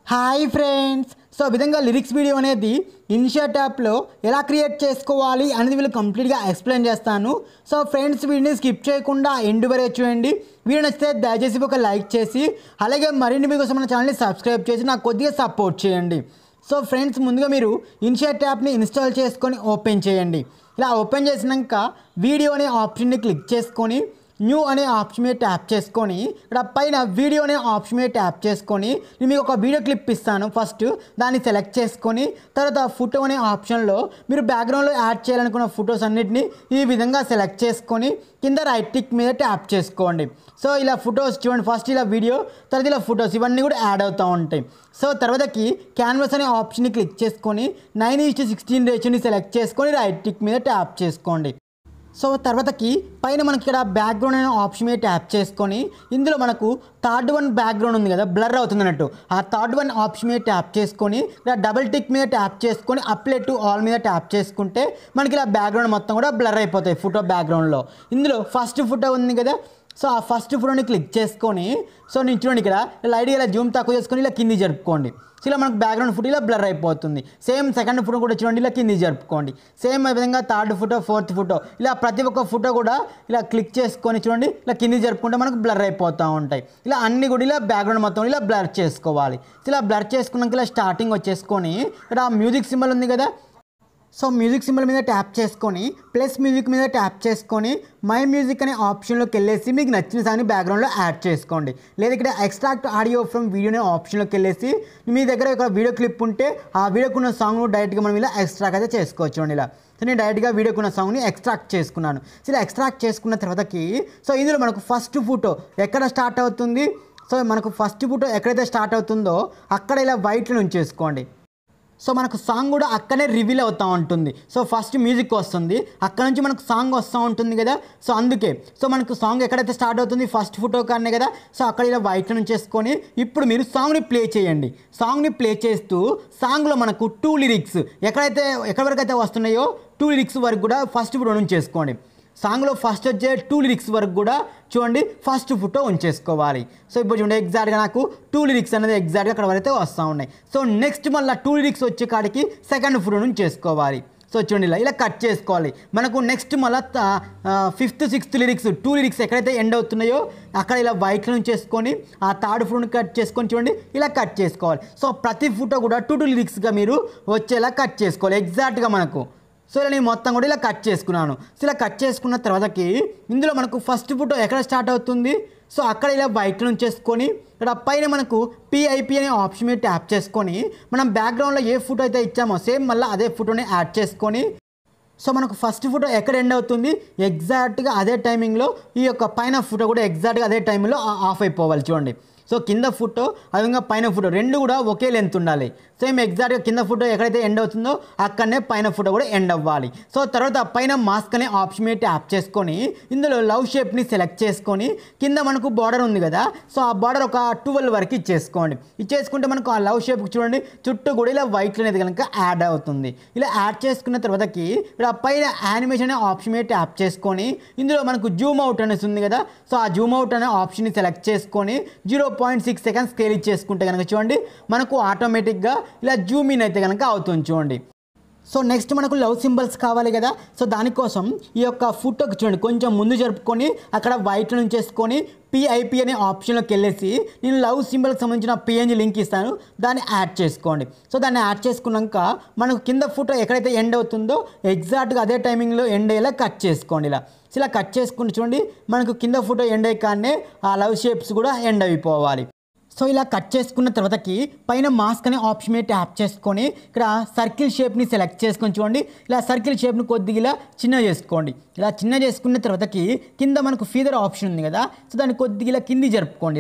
Hi friends, so విధంగా lyrics video అనేది ఇన్షాట్ యాప్లో ఎలా క్రియేట్ చేసుకోవాలి అనేది వీళ్ళు కంప్లీట్గా ఎక్స్ప్లెయిన్ చేస్తాను. సో ఫ్రెండ్స్, వీడియోని స్కిప్ చేయకుండా ఎండ్ వరకు చూడండి. వీడియో నచ్చితే దయచేసి ఒక లైక్ చేసి అలాగే మరిన్ని వీడియో కోసం మన ఛానల్ని సబ్స్క్రైబ్ చేసి నాకు కొద్దిగా సపోర్ట్ చేయండి. సో ఫ్రెండ్స్, ముందుగా మీరు ఇన్షాట్ యాప్ని ఇన్స్టాల్ చేసుకొని ఓపెన్ చేయండి. ఇలా ఓపెన్ చేసినాక వీడియో అనే ఆప్షన్ని క్లిక్ చేసుకొని న్యూ అనే ఆప్షన్ మీద ట్యాప్ చేసుకొని ఇక్కడ పైన వీడియో అనే ఆప్షన్ మీద ట్యాప్ చేసుకొని నేను మీకు ఒక వీడియో క్లిప్ ఇస్తాను. ఫస్ట్ దాన్ని సెలెక్ట్ చేసుకొని తర్వాత ఫోటో అనే ఆప్షన్లో మీరు బ్యాక్గ్రౌండ్లో యాడ్ చేయాలనుకున్న ఫొటోస్ అన్నిటిని ఈ విధంగా సెలెక్ట్ చేసుకొని కింద రైట్ టిక్ మీద ట్యాప్ చేసుకోండి. సో ఇలా ఫొటోస్ చూడండి, ఫస్ట్ ఇలా వీడియో, తర్వాత ఇలా ఫొటోస్ ఇవన్నీ కూడా యాడ్ అవుతూ ఉంటాయి. సో తర్వాతకి క్యాన్వాస్ అనే ఆప్షన్ని క్లిక్ చేసుకొని 9:16 రేషియోని సెలెక్ట్ చేసుకొని రైట్ టిక్ మీద ట్యాప్ చేసుకోండి. సో తర్వాతకి పైన మనకి ఇక్కడ బ్యాక్గ్రౌండ్ అనే ఆప్షన్ మీద ట్యాప్ చేసుకొని ఇందులో మనకు థర్డ్ వన్ బ్యాక్గ్రౌండ్ ఉంది కదా, బ్లర్ అవుతుంది అన్నట్టు, ఆ థర్డ్ వన్ ఆప్షన్ మీద ట్యాప్ చేసుకొని ఇలా డబుల్ టిక్ మీద ట్యాప్ చేసుకొని అప్లై టు ఆల్ మీద ట్యాప్ చేసుకుంటే మనకి ఇలా బ్యాక్గ్రౌండ్ మొత్తం కూడా బ్లర్ అయిపోతాయి ఫోటో బ్యాక్గ్రౌండ్లో. ఇందులో ఫస్ట్ ఫోటో ఉంది కదా, సో ఆ ఫస్ట్ ఫోటోని క్లిక్ చేసుకొని సో నేను చూడండి ఇక్కడ లైట్గా ఇలా జూమ్ తక్కువ చేసుకొని ఇలా కింది జరుపుకోండి. సో ఇలా మనకు బ్యాక్గ్రౌండ్ ఫోటో ఇలా బ్లర్ అయిపోతుంది. సేమ్ సెకండ్ ఫోటో కూడా చూడండి, ఇలా కింది జరుపుకోండి. సేమ్ విధంగా థర్డ్ ఫోటో, ఫోర్త్ ఫోటో, ఇలా ప్రతి ఒక్క ఫోటో కూడా ఇలా క్లిక్ చేసుకొని చూడండి ఇలా కింది జరుపుకుంటే మనకు బ్లర్ అయిపోతూ ఉంటాయి. ఇలా అన్ని కూడా ఇలా బ్యాక్గ్రౌండ్ మొత్తం ఇలా బ్లర్ చేసుకోవాలి. ఇలా బ్లర్ చేసుకున్నాక ఇలా స్టార్టింగ్ వచ్చేసుకొని ఇక్కడ మ్యూజిక్ సింబల్ ఉంది కదా, సో మ్యూజిక్ సింబల్ మీద ట్యాప్ చేసుకొని ప్లస్ మ్యూజిక్ మీద ట్యాప్ చేసుకొని మై మ్యూజిక్ అనే ఆప్షన్లోకి వెళ్ళేసి మీకు నచ్చిన సాంగ్ని బ్యాక్గ్రౌండ్లో యాడ్ చేసుకోండి. లేదా ఇక్కడ ఎక్స్ట్రాక్ట్ ఆడియో ఫ్రమ్ వీడియో అనే ఆప్షన్లోకి వెళ్ళేసి మీ దగ్గర ఒక వీడియో క్లిప్ ఉంటే ఆ వీడియోకున్న సాంగ్ డైరెక్ట్గా మనం ఇలా ఎక్స్ట్రాక్ట్ అయితే చేసుకోవచ్చు అండి. ఇలా సో నేను డైరెక్ట్గా వీడియోకున్న సాంగ్ని ఎక్స్ట్రాక్ట్ చేసుకున్నాను. సో ఇలా ఎక్స్ట్రాక్ట్ చేసుకున్న తర్వాతకి సో ఇందులో మనకు ఫస్ట్ ఫోటో ఎక్కడ స్టార్ట్ అవుతుంది, సో మనకు ఫస్ట్ ఫోటో ఎక్కడైతే స్టార్ట్ అవుతుందో అక్కడ ఇలా వైట్లో ఉంచేసుకోండి. సో మనకు సాంగ్ కూడా అక్కడే రివీల్ అవుతూ ఉంటుంది. సో ఫస్ట్ మ్యూజిక్ వస్తుంది, అక్కడ నుంచి మనకు సాంగ్ వస్తూ ఉంటుంది కదా, సో అందుకే సో మనకు సాంగ్ ఎక్కడైతే స్టార్ట్ అవుతుంది ఫస్ట్ ఫోటో కానీ కదా, సో అక్కడ ఇలా వైట్ నుంచి చేసుకొని ఇప్పుడు మీరు సాంగ్ని ప్లే చేయండి. సాంగ్ని ప్లే చేస్తూ సాంగ్లో మనకు 2 లిరిక్స్ ఎక్కడి వరకు అయితే వస్తున్నాయో 2 లిరిక్స్ వరకు కూడా ఫస్ట్ ఫోటో నుంచి చేసుకోండి. సాంగ్లో ఫస్ట్ వచ్చే 2 లిరిక్స్ వరకు కూడా చూడండి ఫస్ట్ ఫోటో ఉంచేసుకోవాలి. సో ఇప్పుడు చూడండి ఎగ్జాక్ట్గా నాకు 2 లిరిక్స్ అనేది ఎగ్జాక్ట్గా అక్కడ వరకు వస్తూ ఉన్నాయి. సో నెక్స్ట్ మళ్ళీ 2 లిరిక్స్ వచ్చే కాడికి సెకండ్ ఫోటో నుంచి చేసుకోవాలి. సో చూడండి ఇలా కట్ చేసుకోవాలి. మనకు నెక్స్ట్ మళ్ళీ 5th 6th లిరిక్స్ 2 లిరిక్స్ ఎక్కడైతే ఎండ్ అవుతున్నాయో అక్కడ ఇలా వైట్ నుంచి చేసుకొని ఆ థర్డ్ ఫోటోని కట్ చేసుకొని చూడండి ఇలా కట్ చేసుకోవాలి. సో ప్రతి ఫోటో కూడా 2 లిరిక్స్గా మీరు వచ్చేలా కట్ చేసుకోవాలి ఎగ్జాక్ట్గా మనకు. సో ఇలా నేను మొత్తం కూడా ఇలా కట్ చేసుకున్నాను. సో ఇలా కట్ చేసుకున్న తర్వాతకి ఇందులో మనకు ఫస్ట్ ఫోటో ఎక్కడ స్టార్ట్ అవుతుంది, సో అక్కడ ఇలా వైట్ నుంచి చేసుకొని ఇక్కడ పైన మనకు PIP అనే ఆప్షన్ మీద ట్యాప్ చేసుకొని మనం బ్యాక్గ్రౌండ్లో ఏ ఫోటో అయితే ఇచ్చామో సేమ్ మళ్ళీ అదే ఫోటోని యాడ్ చేసుకొని సో మనకు ఫస్ట్ ఫోటో ఎక్కడ ఎండ్ అవుతుంది ఎగ్జాక్ట్గా అదే టైమింగ్లో ఈ యొక్క పైన ఫోటో కూడా ఎగ్జాక్ట్గా అదే టైంలో ఆఫ్ అయిపోవాలి. చూడండి సో కింద ఫోటో అదేవిధంగా పైన ఫోటో రెండు కూడా ఒకే లెంత్ ఉండాలి. సేమ్ ఎగ్జాక్ట్గా కింద ఫోటో ఎక్కడైతే ఎండ్ అవుతుందో అక్కడనే పైన ఫోటో కూడా ఎండ్ అవ్వాలి. సో తర్వాత పైన మాస్క్ అనే ఆప్షన్ మీద ట్యాప్ చేసుకొని ఇందులో లవ్ షేప్ని సెలెక్ట్ చేసుకొని కింద మనకు బార్డర్ ఉంది కదా, సో ఆ బార్డర్ ఒక 12 వరకు ఇచ్చేసుకోండి. ఇచ్చేసుకుంటే మనకు ఆ లవ్ షేప్ చూడండి చుట్టూ కూడా ఇలా వైట్ అనేది కనుక యాడ్ అవుతుంది. ఇలా యాడ్ చేసుకున్న తర్వాతకి ఇక్కడ పైన యానిమేషన్ అనే ఆప్షన్ మీద ట్యాప్ చేసుకొని ఇందులో మనకు జూమ్ అవుట్ అనేసి ఉంది కదా, సో ఆ జూమ్ అవుట్ అనే ఆప్షన్ని సెలెక్ట్ చేసుకొని 0.6 సెకండ్స్ స్కేల్ ఇచ్చేసుకుంటే కనుక చూడండి మనకు ఆటోమేటిక్గా ఇలా జూమ్ ఇన్ అయితే కనుక అవుతుంది చూడండి. సో నెక్స్ట్ మనకు లవ్ సింబల్స్ కావాలి కదా, సో దానికోసం ఈ యొక్క ఫోటోకి చూడండి కొంచెం ముందు జరుపుకొని అక్కడ వైట్ నుంచి చేసుకొని PIP అనే ఆప్షన్లోకి వెళ్ళేసి నేను లవ్ సింబల్కి సంబంధించిన PNG లింక్ ఇస్తాను, దాన్ని యాడ్ చేసుకోండి. సో దాన్ని యాడ్ చేసుకున్నాక మనకు కింద ఫోటో ఎక్కడైతే ఎండ్ అవుతుందో ఎగ్జాక్ట్గా అదే టైమింగ్లో ఎండ్ అయ్యేలా కట్ చేసుకోండి. ఇలా కట్ చేసుకుని చూడండి మనకు కింద ఫోటో ఎండ్ అయ్యి కానీ ఆ లవ్ షేప్స్ కూడా ఎండ్ అయిపోవాలి. సో ఇలా కట్ చేసుకున్న తర్వాతకి పైన మాస్క్ అనే ఆప్షన్ మీద ట్యాప్ చేసుకొని ఇక్కడ సర్కిల్ షేప్ని సెలెక్ట్ చేసుకొని చూడండి ఇలా సర్కిల్ షేప్ని కొద్దిగా ఇలా చిన్న చేసుకోండి. ఇలా చిన్న చేసుకున్న తర్వాతకి కింద మనకు ఫీదర్ ఆప్షన్ ఉంది కదా, సో దాన్ని కొద్దిగా ఇలా కింది జరుపుకోండి.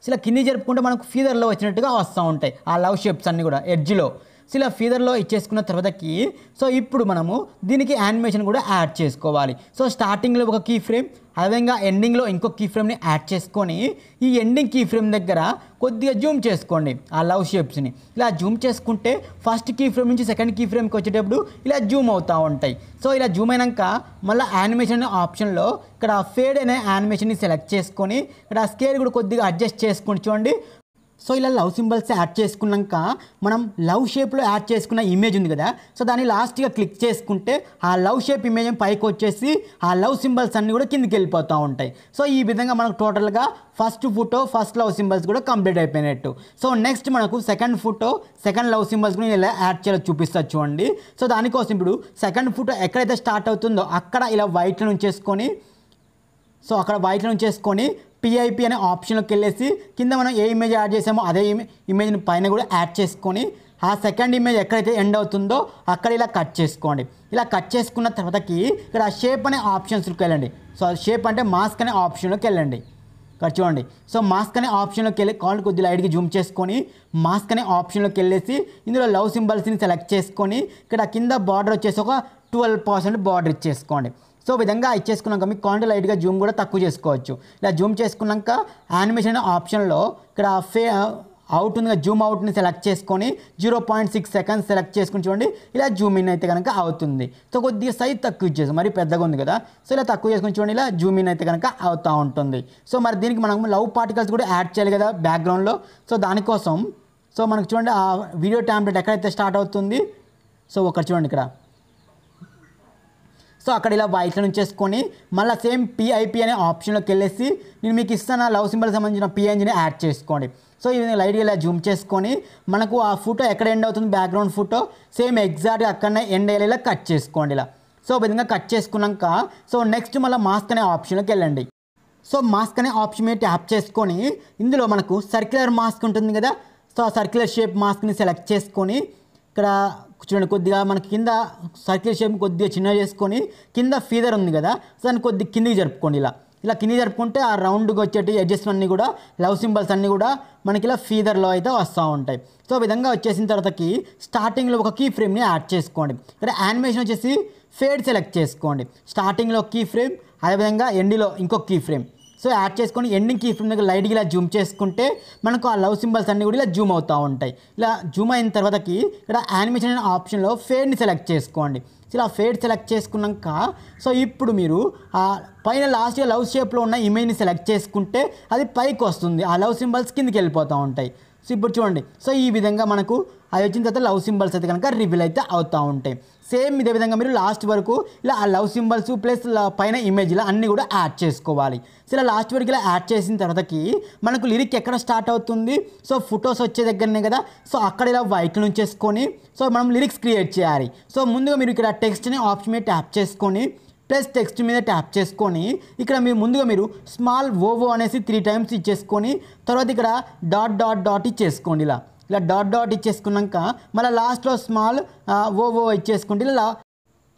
ఇలా కింది జరుపుకుంటే మనకు ఫీదర్లో వచ్చినట్టుగా వస్తూ ఉంటాయి ఆ లవ్ షేప్స్ అన్నీ కూడా ఎడ్జ్లో. సో ఇలా ఫీదర్లో ఇచ్చేసుకున్న తర్వాతకి సో ఇప్పుడు మనము దీనికి యానిమేషన్ కూడా యాడ్ చేసుకోవాలి. సో స్టార్టింగ్లో ఒక కీ ఫ్రేమ్ అదేవిధంగా ఎండింగ్లో ఇంకో కీ ఫ్రేమ్ని యాడ్ చేసుకొని ఈ ఎండింగ్ కీ ఫ్రేమ్ దగ్గర కొద్దిగా జూమ్ చేసుకోండి ఆ లవ్ షేప్స్ని. ఇలా జూమ్ చేసుకుంటే ఫస్ట్ కీ ఫ్రేమ్ నుంచి సెకండ్ కీ ఫ్రేమ్కి వచ్చేటప్పుడు ఇలా జూమ్ అవుతూ ఉంటాయి. సో ఇలా జూమ్ అయినాక మళ్ళీ యానిమేషన్ ఆప్షన్లో ఇక్కడ ఫేడ్ అనే యానిమేషన్ని సెలెక్ట్ చేసుకొని ఇక్కడ స్కేల్ కూడా కొద్దిగా అడ్జస్ట్ చేసుకొని చూడండి సో ఇలా లవ్ సింబల్స్ యాడ్ చేసుకున్నాక మనం లవ్ షేప్లో యాడ్ చేసుకున్న ఇమేజ్ ఉంది కదా, సో దాన్ని లాస్ట్గా క్లిక్ చేసుకుంటే ఆ లవ్ షేప్ ఇమేజ్ పైకి వచ్చేసి ఆ లవ్ సింబల్స్ అన్నీ కూడా కిందికి వెళ్ళిపోతూ ఉంటాయి. సో ఈ విధంగా మనకు టోటల్గా first photo first love symbols కూడా కంప్లీట్ అయిపోయినట్టు. సో నెక్స్ట్ మనకు second photo second love symbols కూడా ఇలా యాడ్ చేయాలో చూపిస్తారు చూడండి. సో దానికోసం ఇప్పుడు సెకండ్ ఫోటో ఎక్కడైతే స్టార్ట్ అవుతుందో అక్కడ ఇలా వైట్లో ఉంచేసుకొని, సో అక్కడ వైట్లో ఉంచేసుకొని పిఐపి అనే ఆప్షన్లోకి వెళ్ళేసి కింద మనం ఏ ఇమేజ్ యాడ్ చేసామో అదే ఇమేజ్ని పైన కూడా యాడ్ చేసుకొని ఆ సెకండ్ ఇమేజ్ ఎక్కడైతే ఎండ్ అవుతుందో అక్కడ ఇలా కట్ చేసుకోండి. ఇలా కట్ చేసుకున్న తర్వాతకి ఇక్కడ షేప్ అనే ఆప్షన్స్లోకి వెళ్ళండి. సో షేప్ అంటే మాస్క్ అనే ఆప్షన్లోకి వెళ్ళండి. ఇక్కడ చూడండి. సో మాస్క్ అనే ఆప్షన్లోకి వెళ్ళి కాల్ కొద్దిగా లైట్గా జూమ్ చేసుకొని మాస్క్ అనే ఆప్షన్లోకి వెళ్ళేసి ఇందులో లవ్ సింబల్స్ని సెలెక్ట్ చేసుకొని ఇక్కడ కింద బార్డర్ వచ్చేసి ఒక 12% బార్డర్ ఇచ్చేసుకోండి. సో విధంగా ఇచ్చేసుకున్నాక మీకు కాంటే లైట్గా జూమ్ కూడా తక్కువ చేసుకోవచ్చు. ఇలా జూమ్ చేసుకున్నాక యానిమేషన్ ఆప్షన్లో ఇక్కడ అవుట్ ఉంది, జూమ్ అవుట్ని సెలెక్ట్ చేసుకొని 0.6 సెకండ్స్ సెలెక్ట్ చేసుకుని చూడండి. ఇలా జూమ్ ఇన్ అయితే కనుక అవుతుంది. సో కొద్దిగా సైజ్ తక్కువ ఇచ్చేసి మరి పెద్దగా ఉంది కదా, సో ఇలా తక్కువ చేసుకుని చూడండి. ఇలా జూమ్ ఇన్ అయితే కనుక అవుతూ ఉంటుంది. సో మరి దీనికి మనం లవ్ పార్టికల్స్ కూడా యాడ్ చేయాలి కదా బ్యాక్గ్రౌండ్లో. సో దానికోసం సో మనకు చూడండి ఆ వీడియో టెంప్లెట్ ఎక్కడైతే స్టార్ట్ అవుతుంది, సో ఒకటి చూడండి ఇక్కడ. సో అక్కడ ఇలా వైట్లో ఉంచేసుకొని మళ్ళీ సేమ్ పిఐపి అనే ఆప్షన్లోకి వెళ్ళేసి నేను మీకు ఇస్తాను లవ్ సింబల్ సంబంధించిన పిఎన్జిని యాడ్ చేసుకోండి. సో ఇది లైట్గా ఇలా జూమ్ చేసుకొని మనకు ఆ ఫోటో ఎక్కడ ఎండ్ అవుతుంది బ్యాక్గ్రౌండ్ ఫోటో సేమ్ ఎగ్జాక్ట్గా అక్కడనే ఎండ్ అయ్యేలా కట్ చేసుకోండి ఇలా. సో విధంగా కట్ చేసుకున్నాక సో నెక్స్ట్ మళ్ళీ మాస్క్ అనే ఆప్షన్లోకి వెళ్ళండి. సో మాస్క్ అనే ఆప్షన్ మీద ట్యాప్ చేసుకొని ఇందులో మనకు సర్క్యులర్ మాస్క్ ఉంటుంది కదా, సో ఆ సర్క్యులర్ షేప్ మాస్క్ని సెలెక్ట్ చేసుకొని ఇక్కడ చూడండి కొద్దిగా మనకి కింద సర్కిల్ షేప్ కొద్దిగా చిన్నగా చేసుకొని కింద ఫీదర్ ఉంది కదా, సో దాన్ని కొద్దిగా కిందికి జరుపుకోండి. ఇలా కిందికి జరుపుకుంటే ఆ రౌండ్గా వచ్చేటి ఎడ్జెస్ అన్నీ కూడా లవ్ సింబల్స్ అన్నీ కూడా మనకి ఇలా ఫీదర్లో అయితే వస్తూ ఉంటాయి. సో విధంగా వచ్చేసిన తర్వాతకి స్టార్టింగ్లో ఒక కీ ఫ్రేమ్ని యాడ్ చేసుకోండి. ఇక్కడ యానిమేషన్ వచ్చేసి ఫేడ్ సెలెక్ట్ చేసుకోండి. స్టార్టింగ్లో కీ ఫ్రేమ్, అదేవిధంగా ఎండ్లో ఇంకొక కీ ఫ్రేమ్. సో యాడ్ చేసుకొని ఎండింగ్ కీ ఫ్రేమ్ దగ్గర లైట్గా ఇలా జూమ్ చేసుకుంటే మనకు ఆ లవ్ సింబల్స్ అన్నీ కూడా ఇలా జూమ్ అవుతూ ఉంటాయి. ఇలా జూమ్ అయిన తర్వాతకి ఇక్కడ యానిమేషన్ అనే ఆప్షన్లో ఫేడ్ని సెలెక్ట్ చేసుకోండి. సో ఇలా ఫేడ్ సెలెక్ట్ చేసుకున్నాక సో ఇప్పుడు మీరు ఆ పైన లాస్ట్గా లవ్ షేప్లో ఉన్న ఇమేజ్ని సెలెక్ట్ చేసుకుంటే అది పైకి వస్తుంది, ఆ లవ్ సింబల్స్ కిందికి వెళ్ళిపోతూ ఉంటాయి. సో ఇప్పుడు చూడండి. సో ఈ విధంగా మనకు అది వచ్చిన తర్వాత లవ్ సింబల్స్ అయితే కనుక రివీల్ అయితే అవుతూ ఉంటాయి. సేమ్ ఇదే విధంగా మీరు లాస్ట్ వరకు ఇలా ఆ లవ్ సింబల్స్ ప్లస్ పైన ఇమేజ్లో అన్నీ కూడా యాడ్ చేసుకోవాలి. సో ఇలా లాస్ట్ వరకు ఇలా యాడ్ చేసిన తర్వాతకి మనకు లిరిక్ ఎక్కడ స్టార్ట్ అవుతుంది, సో ఫొటోస్ వచ్చే దగ్గరనే కదా, సో అక్కడ ఇలా వైట్ ఉంచేసుకొని సో మనం లిరిక్స్ క్రియేట్ చేయాలి. సో ముందుగా మీరు ఇక్కడ టెక్స్ట్ని ఆప్షన్ మీద ట్యాప్ చేసుకొని ప్లస్ టెక్స్ట్ మీద ట్యాప్ చేసుకొని ఇక్కడ మీరు ముందుగా మీరు స్మాల్ ఓవో అనేసి 3 టైమ్స్ ఇచ్చేసుకొని తర్వాత ఇక్కడ డాట్ ఇచ్చేసుకోండి. ఇలా డాట్ ఇచ్చేసుకున్నాక మళ్ళీ లాస్ట్లో స్మాల్ ఓవో ఇచ్చేసుకుంటే ఇలా.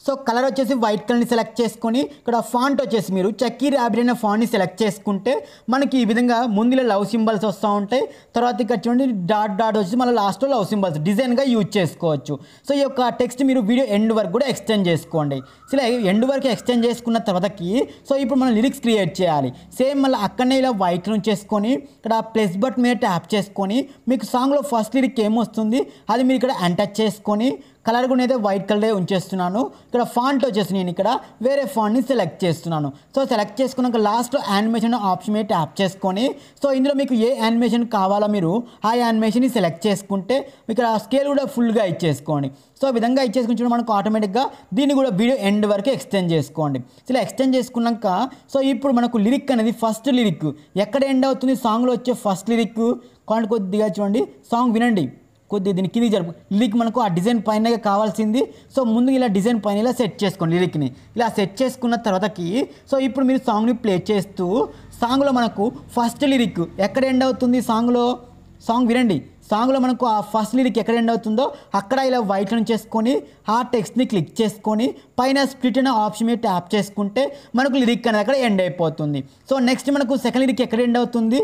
సో కలర్ వచ్చేసి వైట్ కలర్ని సెలెక్ట్ చేసుకొని ఇక్కడ ఫాంట్ వచ్చేసి మీరు చక్కీ ర్యాబిట్ అనే ఫాంట్ని సెలెక్ట్ చేసుకుంటే మనకి ఈ విధంగా ముందులో లవ్ సింబల్స్ వస్తూ ఉంటాయి. తర్వాత ఇక్కడ చూడండి డాట్ వచ్చి మళ్ళీ లాస్ట్లో లవ్ సింబల్స్ డిజైన్గా యూజ్ చేసుకోవచ్చు. సో ఈ యొక్క టెక్స్ట్ మీరు వీడియో ఎండ్ వరకు కూడా ఎక్స్టెండ్ చేసుకోండి. సో ఇలా ఎండ్ వరకు ఎక్స్టెండ్ చేసుకున్న తర్వాతకి సో ఇప్పుడు మనం లిరిక్స్ క్రియేట్ చేయాలి. సేమ్ మళ్ళీ అక్కడనే ఇలా వైట్ చేసుకొని ఇక్కడ ప్లస్ బటన్ మీద ట్యాప్ చేసుకొని మీకు సాంగ్లో ఫస్ట్ లిరిక్ ఏమొస్తుంది అది మీరు ఇక్కడ ఎంటర్ చేసుకొని కలర్ కూడా అయితే వైట్ కలరే ఉంచేస్తున్నాను. ఇక్కడ ఫాంట్ వచ్చేసి నేను ఇక్కడ వేరే ఫాంట్ని సెలెక్ట్ చేస్తున్నాను. సో సెలెక్ట్ చేసుకున్నాక లాస్ట్లో యానిమేషన్ ఆప్షన్ మీద ట్యాప్ చేసుకొని సో ఇందులో మీకు ఏ యానిమేషన్ కావాలో మీరు ఆ యానిమేషన్ని సెలెక్ట్ చేసుకుంటే ఇక్కడ స్కేల్ కూడా ఫుల్గా ఇచ్చేసుకోండి. సో విధంగా ఇచ్చేసుకుని మనకు ఆటోమేటిక్గా దీన్ని కూడా వీడియో ఎండ్ వరకు ఎక్స్టెండ్ చేసుకోండి. సో ఇలా ఎక్స్టెండ్ చేసుకున్నాక సో ఇప్పుడు మనకు లిరిక్ అనేది ఫస్ట్ లిరిక్ ఎక్కడ ఎండ్ అవుతుంది సాంగ్లో వచ్చే ఫస్ట్ లిరిక్ కొద్దిగా చూడండి, సాంగ్ వినండి కొద్దిగా దీని కిందికి జరుపు. లిరిక్ మనకు ఆ డిజైన్ పైన కావాల్సింది. సో ముందు ఇలా డిజైన్ పైన ఇలా సెట్ చేసుకోండి. లిరిక్ని ఇలా సెట్ చేసుకున్న తర్వాతకి సో ఇప్పుడు మీరు సాంగ్ని ప్లే చేస్తూ సాంగ్లో మనకు ఫస్ట్ లిరిక్ ఎక్కడ ఎండ్ అవుతుంది సాంగ్ వినండి. సాంగ్లో మనకు ఆ ఫస్ట్ లిరిక్ ఎక్కడ ఎండ్ అవుతుందో అక్కడ ఇలా వైట్ చేసుకొని ఆ టెక్స్ట్ని క్లిక్ చేసుకొని పైన స్ప్లిట్ అనే ఆప్షన్ మీద ట్యాప్ చేసుకుంటే మనకు లిరిక్ అనేది అక్కడ ఎండ్ అయిపోతుంది. సో నెక్స్ట్ మనకు సెకండ్ లిరిక్ ఎక్కడ ఎండ్ అవుతుంది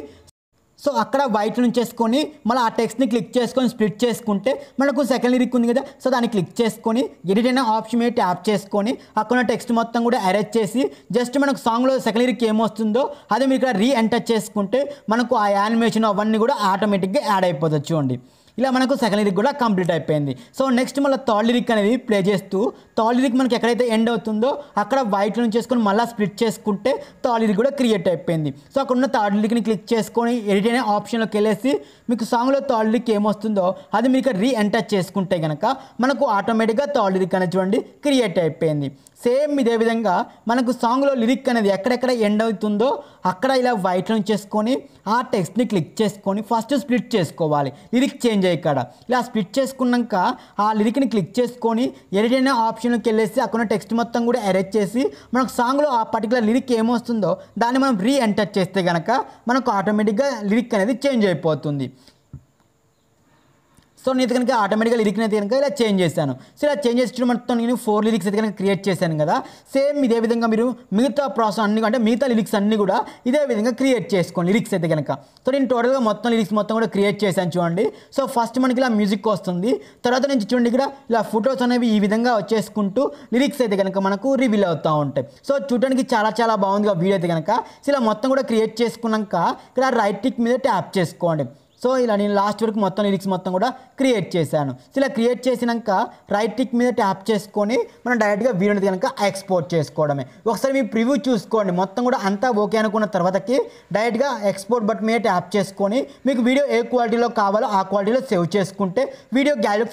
సో అక్కడ వైట్ చేసుకొని మళ్ళీ ఆ టెక్స్ట్ని క్లిక్ చేసుకొని స్ప్లిట్ చేసుకుంటే మనకు సెకండ్ లిరిక్ ఉంది కదా, సో దాన్ని క్లిక్ చేసుకొని ఎడిట్ అయిన ఆప్షన్ మీద ట్యాప్ చేసుకొని అక్కడ టెక్స్ట్ మొత్తం కూడా అరేంజ్ చేసి జస్ట్ మనకు సాంగ్లో సెకండ్ లిరిక్ ఏమొస్తుందో అది మీరు ఇక్కడ రీ ఎంటర్ చేసుకుంటే మనకు ఆ యానిమేషన్ అవన్నీ కూడా ఆటోమేటిక్గా యాడ్ అయిపోతుంది. చూడండి ఇలా మనకు సెకండ్ లిరిక్ కూడా కంప్లీట్ అయిపోయింది. సో నెక్స్ట్ మళ్ళీ థర్డ్ లిరిక్ అనేది ప్లే చేస్తూ థర్డ్ లిరిక్ మనకి ఎక్కడైతే ఎండ్ అవుతుందో అక్కడ వైట్ నుంచి చేసుకొని మళ్ళీ స్ప్లిట్ చేసుకుంటే థర్డ్ లిరిక్ కూడా క్రియేట్ అయిపోయింది. సో అక్కడ ఉన్న థర్డ్ లిరిక్ని క్లిక్ చేసుకొని ఎడిట్ అనే ఆప్షన్లోకి వెళ్ళేసి మీకు సాంగ్లో థర్డ్ లిరిక్ ఏమొస్తుందో అది మీకు రీఎంటర్ చేసుకుంటే కనుక మనకు ఆటోమేటిక్గా థర్డ్ లిరిక్ అనేది చూడండి క్రియేట్ అయిపోయింది. సేమ్ ఇదే విధంగా మనకు సాంగ్లో లిరిక్ అనేది ఎక్కడెక్కడ ఎండ్ అవుతుందో అక్కడ ఇలా వైట్ నుంచి చేసుకొని ఆ టెక్స్ట్ని క్లిక్ చేసుకొని ఫస్ట్ స్ప్లిట్ చేసుకోవాలి. లిరిక్ చేంజ్ అయ్యి ఇక్కడ ఇలా స్ప్లిట్ చేసుకున్నాక ఆ లిరిక్ని క్లిక్ చేసుకొని ఎడిట్ అనే ఆప్షన్కి వెళ్ళేసి అక్కడ టెక్స్ట్ మొత్తం కూడా ఎరేజ్ చేసి మనకు సాంగ్లో ఆ పర్టికులర్ లిరిక్ ఏమొస్తుందో దాన్ని మనం రీఎంటర్ చేస్తే కనుక మనకు ఆటోమేటిక్గా లిరిక్ అనేది చేంజ్ అయిపోతుంది. సో నేను కనుక ఆటోమేటిక్గా లిరిక్ అయితే కనుక ఇలా చేంజ్ చేశాను. సో ఇలా చేంజ్ చేసి మొత్తం నేను 4 లిరిక్స్ అయితే కనుక క్రియేట్ చేశాను కదా. సేమ్ ఇదే విధంగా మీరు మిగతా ప్రాసెస్ అన్ని అంటే మిగతా లిరిక్స్ అన్నీ కూడా ఇదే విధంగా క్రియేట్ చేసుకోండి లిరిక్స్ అయితే కనుక. సో నేను టోటల్గా మొత్తం లిరిక్స్ మొత్తం కూడా క్రియేట్ చేశాను చూడండి. సో ఫస్ట్ మనకి ఇలా మ్యూజిక్ వస్తుంది, తర్వాత నుంచి చూడండి ఇక్కడ ఇలా ఫొటోస్ అనేవి ఈ విధంగా వచ్చేసుకుంటూ లిరిక్స్ అయితే కనుక మనకు రివీల్ అవుతూ ఉంటాయి. సో చూడడానికి చాలా బాగుంది వీడియో అయితే కనుక. సో ఇలా మొత్తం కూడా క్రియేట్ చేసుకున్నాక ఇక్కడ రైట్ టిక్ మీద ట్యాప్ చేసుకోండి. సో ఇలా నేను లాస్ట్ వరకు మొత్తం లిరిక్స్ మొత్తం కూడా క్రియేట్ చేశాను. సో ఇలా క్రియేట్ చేసినాక రైట్ టిక్ మీద ట్యాప్ చేసుకొని మనం డైరెక్ట్గా వీడియోని కనుక ఎక్స్పోర్ట్ చేసుకోవడమే. ఒకసారి మీ ప్రివ్యూ చూసుకోండి, మొత్తం కూడా అంతా ఓకే అనుకున్న తర్వాతకి డైరెక్ట్గా ఎక్స్పోర్ట్ బటన్ మీద ట్యాప్ చేసుకొని మీకు వీడియో ఏ క్వాలిటీలో కావాలో ఆ క్వాలిటీలో సేవ్ చేసుకుంటే వీడియో గ్యాలరీ